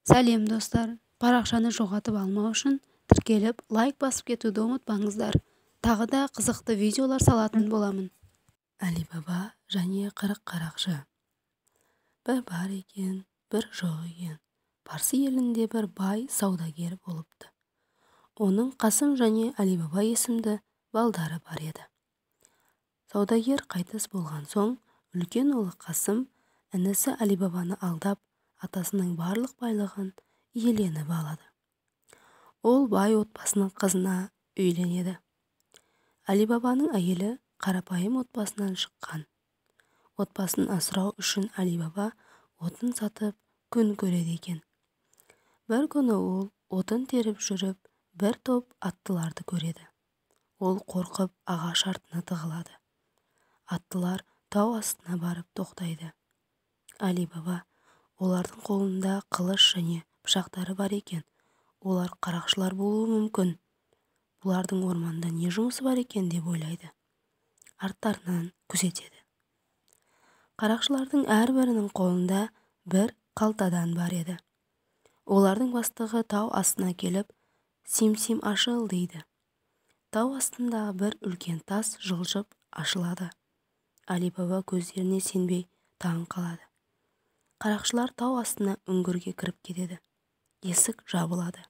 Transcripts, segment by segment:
Сәлем достар, парақшаны жоғалтып алмау үшін тіркеліп, лайк басып кетуді ұмытпаңыздар. Тағы да қызықты видеолар салатын боламын. Али-Баба және 40 қарақшы. Бір бар екен, бір жоқ екен. Парсы елінде бір бай саудагер болыпты. Оның Қасым және Али-Баба есімді балдары бар еді. Саудагер қайтыс болған соң, үлкен ұлы Қасым інісі Али-Бабаны алдап, атасының барлық байлығын иеленіп алады. Ол бай отбасының қызына үйленеді. Али-Бабаның әйелі қарапайым отбасынан шыққан. Отбасын асырау үшін Али-Баба отын сатып күн көреді екен. Бір күні ол отын теріп жүріп, бір топ аттыларды көреді. Ол қорқып ағаш артына тығылады. Аттылар тау астына барып тоқтайды. Али-Баба олардың қолында қылыш және пышақтары бар екен. Олар қарақшылар болуы мүмкін. Бұлардың орманда не жұмысы бар екен деп ойлайды. Арттарынан күзетеді. Қарақшылардың әрбірінің қолында бір қалтадан бар еді. Олардың бастығы тау астына келіп, сим-сим ашыл дейді. Тау астындағы бір үлкен тас жылжып ашылады. Али-Баба көздеріне сенбей таң қалады. Қарақшылар тау астына үңгірге кіріп кетеді. Есік жабылады.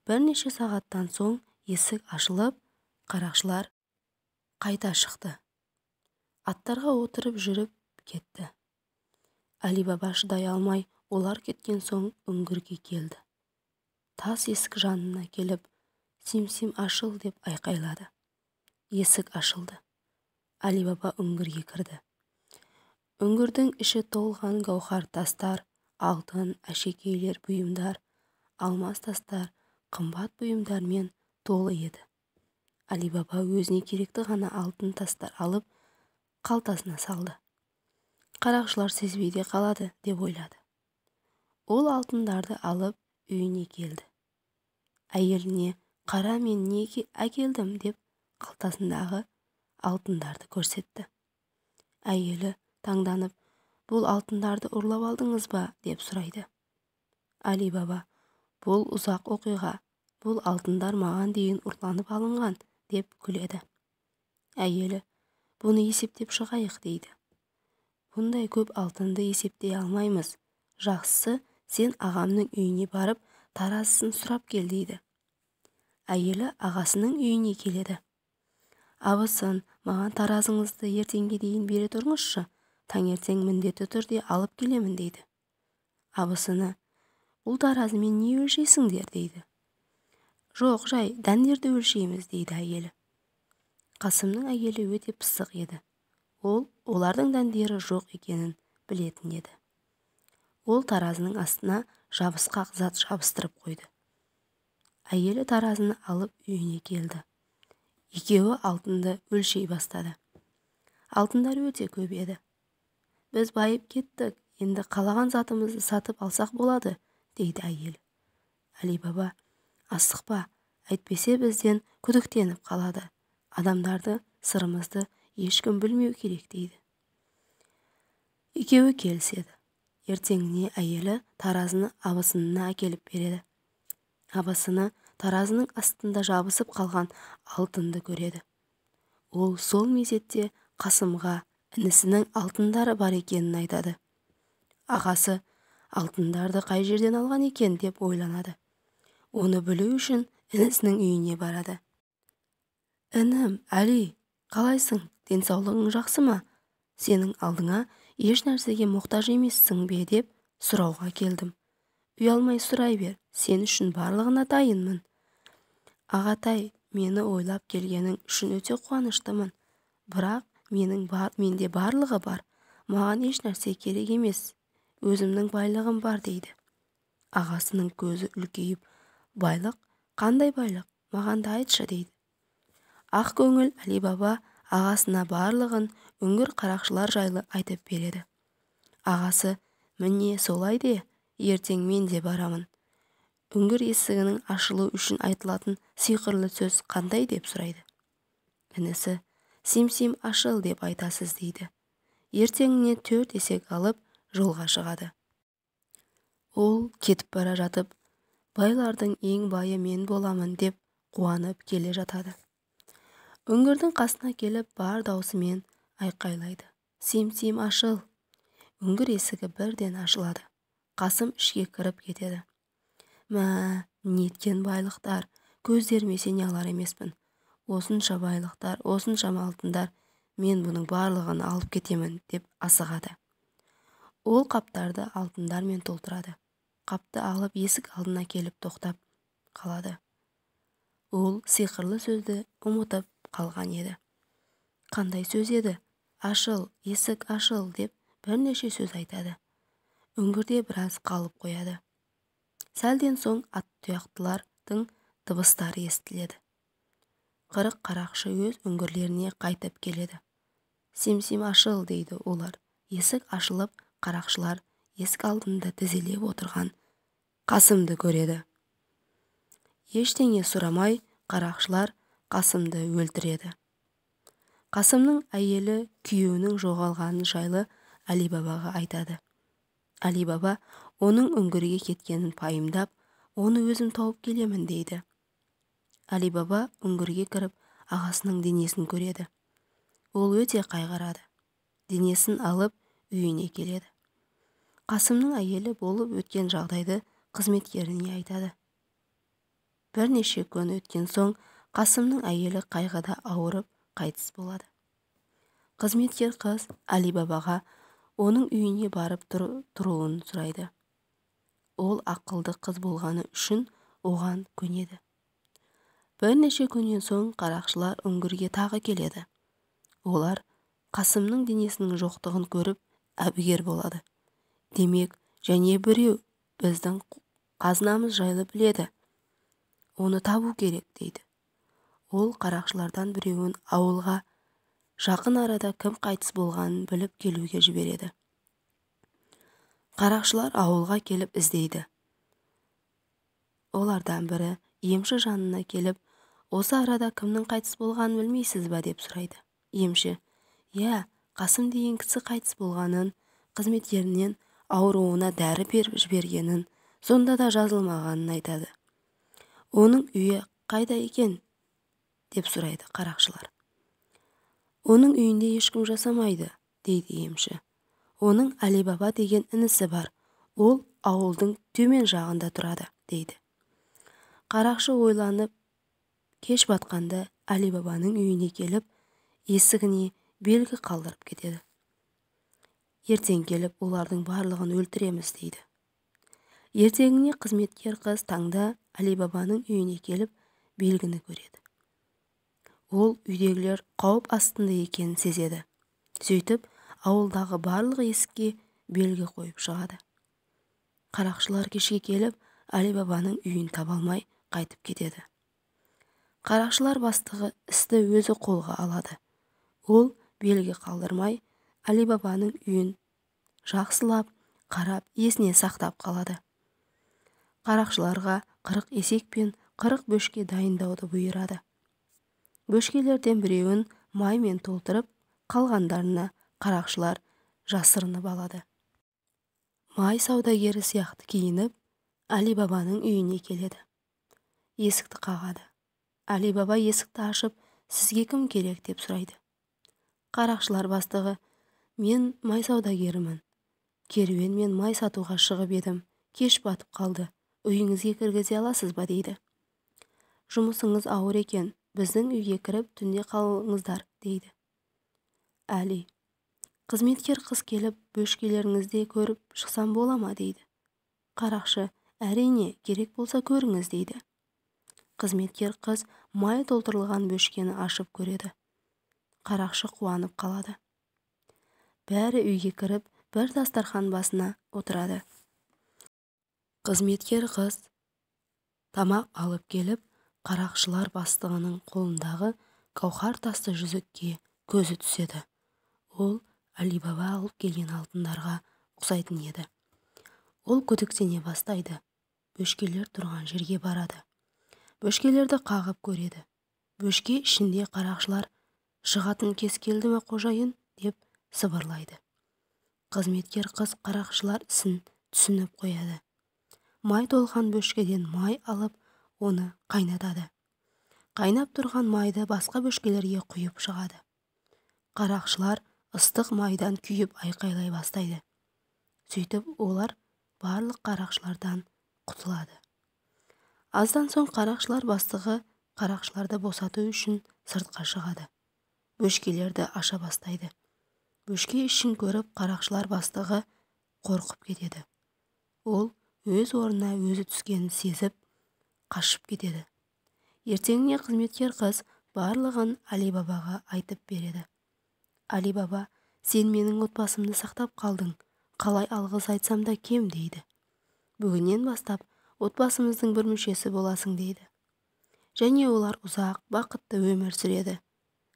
Бірнеше сағаттан соң есік ашылып, қарақшылар қайта шықты. Аттарға отырып жүріп кетті. Али-Баба шыдай алмай, олар кеткен соң үңгірге келді. Тас есік жанына келіп, сим-сим ашыл деп айқайлады. Есік ашылды. Али-Баба үңгірге кірді. Үңгірдің іші толған гауһар тастар, алтын, әшекейлер, бұйымдар, алмас тастар, қымбат бұйымдармен толы еді. Али-Баба өзіне керекті ғана алтын тастар алып, қалтасына салды. Қарақшылар сезбей де қалады деп ойлады. Ол алтындарды алып үйіне келді. Әйеліне «Қара, мен не әкелдім» деп қалтасындағы алтындарды көрсетті. Әйелі таңданып, «Бұл алтындарды ұрлап алдыңыз ба?» деп сұрайды. Али-Баба, «Бұл ұзақ оқиға, бұл алтындар маған дейін ұрланып алынған» деп күледі. Әйелі, «Бұны есептеп шығайық» дейді. «Бұндай көп алтынды есептей алмаймыз. Жақсысы, сен ағамның үйіне барып, таразысын сұрап кел» дейді. Әйелі ағасының үйіне келеді. «Абысын, маған таразыңызды ертеңге дейін бере тұрыңызшы. Таңертең міндетті түрде алып келемін» дейді. Абысыны, «Бұл таразымен не өлшейсіңдер?» дейді. «Жоқ, жай дәндерді өлшейміз» дейді әйелі. Қасымның әйелі өте пысық еді. Ол олардың дәндері жоқ екенін білетін еді. Ол таразының астына жабысқақ зат жабыстырып қойды. Әйелі таразыны алып үйіне келді. Екеуі алтынды өлшей бастады. Алтындар өте көп еді. «Біз байып кеттік, енді қалаған затымызды сатып алсақ болады» дейді әйелі. Али-Баба, «Асықпа, әйтпесе бізден күдіктеніп қалады. Адамдарды, сырымызды ешкім білмеу керек» дейді. Екеуі келіседі. Ертеңіне әйелі таразыны абысынына әкеліп береді. Абысыны таразының астында жабысып қалған алтынды көреді. Ол сол мезетте Қасымға інісінің алтындары бар екенін айтады. Ағасы, алтындарды қай жерден алған екен деп ойланады. Оны білу үшін інісінің үйіне барады. «Інім, Әли, қалайсың? Денсаулығың жақсы ма? Сенің алдыңа еш нәрсеге мұқтаж емессің бе?» деп сұрауға келдім. «Ұялмай сұрай бер, сен үшін барлығына дайынмын». «Ағатай, мені ойлап келгенің үшін өте қуаныштымын. Бірақ менде барлығы бар. Маған еш нәрсе керек емес. Өзімнің байлығым бар» дейді. Ағасының көзі үлкейіп, «Байлық? Қандай байлық? Маған да айтшы» дейді. Ақ көңіл Али-Баба ағасына барлығын үңгір қарақшылар жайлы айтып береді. Ағасы, «Міне солай де, ертең мен де барамын. Үңгір есігінің ашылу үшін айтылатын сиқырлы сөз қандай?» деп сұрайды. Інісі, «Сим-сим ашыл» деп айтасыз» дейді. Ертеңіне 4 есек алып жолға шығады. Ол кетіп бара жатып, байлардың ең байы мен боламын деп қуанып келе жатады. Үңгірдің қасына келіп бар даусымен айқайлайды. Сим-сим ашыл! Үңгір есігі бірден ашылады. Қасым ішке кіріп кетеді. Мә, неткен байлықтар, көздеріме сене алар емеспін. Осынша байлықтар, осынша алтындар, мен бұның барлығын алып кетемін деп асығады. Ол қаптарды алтындармен толтырады. Қапты алып есік алдына келіп тоқтап қалады. Ол сиқырлы сөзді ұмытып қалған еді. Қандай сөз еді? Ашыл, есік ашыл деп бірнеше сөз айтады. Үңгірде біраз қалып қояды. Сәлден соң аттұяқтылардың дыбыстары естіледі. 40 қарақшы өз үңгірлеріне қайтып келеді. Сим-сим ашыл дейді олар. Есік ашылып, қарақшылар есік алдында тізелеп отырған Қасымды көреді. Ештеңе сұрамай, қарақшылар Қасымды өлтіреді. Қасымның әйелі күйеуінің жоғалғаны жайлы Али-Бабаға айтады. Али-Баба оның үңгірге кеткенін пайымдап, оны өзім тауып келемін дейді. Али-Баба үңгірге кіріп, ағасының денесін көреді. Ол өте қайғырады. Денесін алып үйіне келеді. Қасымның әйелі болып өткен жағдайды қызметкеріне айтады. Бірнеше күн өткен соң Қасымның әйелі қайғыда ауырып қайтыс болады. Қызметкер қыз Али-Бабаға оның үйіне барып тұруын сұрайды. Ол ақылды қыз болғаны үшін оған көнеді. Бірнеше күннен соң қарақшылар үңгірге тағы келеді. Олар Қасымның денесінің жоқтығын көріп әбігер болады. Демек, және біреу біздің қазынамыз жайлы біледі. Оны табу керек дейді. Ол қарақшылардан біреуін ауылға жақын арада кім қайтыс болғанын біліп келуге жібереді. Қарақшылар ауылға келіп іздейді. Олардан бірі емші жанына келіп, осы арада кімнің қайтыс болғанын білмейсіз ба деп сұрайды. Емші, иә, Қасым деген кісі қайтыс болғанын, қызметкерінен ауруына дәрі беріп жібергенін, сонда да жазылмағанын айтады. Оның үйі қайда екен? Деп сұрайды қарақшылар. Оның үйінде ешкім жасамайды, дейді емші. Оның Али-Баба деген інісі бар. Ол ауылдың төмен жағында тұрады, дейді. Қарақшы ойланып, кеш батқанда Али-Бабаның үйіне келіп, есігіне белгі қалдырып кетеді. Ертең келіп, олардың барлығын өлтіреміз, дейді. Ертеңіне қызметкер қыз таңда Али-Бабаның үйіне келіп, белгіні көреді. Ол үйдегілер қауіп астында екенін сезеді. Сөйтіп, ауылдағы барлық есікке белгі қойып шығады. Қарақшылар кешке келіп, Али-Бабаның үйін таба алмай қайтып кетеді. Қарақшылар бастығы істі өзі қолға алады. Ол белгі қалдырмай, Али-Бабаның үйін жақсылап, қарап, есіне сақтап қалады. Қарақшыларға 40 есек пен 40 бөшке дайындауды бұйырады. Бөшкелерден біреуін маймен толтырып, қалғандарына қарақшылар жасырынып алады. Май саудагері сияқты киініп, Али-Бабаның үйіне келеді. Есікті қағады. Али-Баба есікті ашып, сізге кім керек деп сұрайды. Қарақшылар бастығы, мен май саудагерімін. Керуенмен май сатуға шығып едім, кеш батып қалды. Үйіңізге кіргізе аласыз ба дейді. Жұмысыңыз ауыр екен, біздің үйге кіріп түнде қалыңыздар, дейді. Әли, қызметкер қыз келіп, бөшкелеріңізді көріп шықсам бола ма, дейді. Қарақшы, әрине, керек болса көріңіз, дейді. Қызметкер қыз май толтырылған бөшкені ашып көреді. Қарақшы қуанып қалады. Бәрі үйге кіріп, бір дастархан басына отырады. Қызметкер қыз тамақ алып келіп, қарақшылар бастығының қолындағы гауһар тасты жүзікке көзі түседі. Ол Али-Баба алып келген алтындарға ұқсайтын еді. Ол күдіктене бастайды. Бөшкелер тұрған жерге барады. Бөшкелерді қағып көреді. Бөшке ішінде қарақшылар шығатын кез келді ме қожайын деп сыбырлайды. Қызметкер қыз қарақшылар ісін түсініп қояды. май толған бөшкеден май алып, оны қайнатады. Қайнап тұрған майды басқа бөшкелерге құйып шығады. Қарақшылар ыстық майдан күйіп айқайлай бастайды. Сөйтіп олар барлық қарақшылардан құтылады. Аздан соң қарақшылар бастығы қарақшыларды босату үшін сыртқа шығады. Бөшкелерді аша бастайды. Бөшке ішін көріп, қарақшылар бастығы қорқып кетеді. Ол өз орнына өзі түскенін сезіп, қашып кетеді. Ертеңіне қызметкер қыз барлығын Али Бабаға айтып береді. Али Баба, сен менің отбасымды сақтап қалдың, қалай алғыс айтсам да кем дейді. Бүгіннен бастап отбасымыздың бір мүшесі боласың дейді. Және олар ұзақ, бақытты өмір сүреді.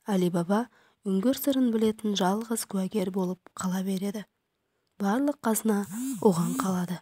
Али Баба үңгір сырын білетін жалғыз куәгер болып қала береді. Барлық қазына оған қалады.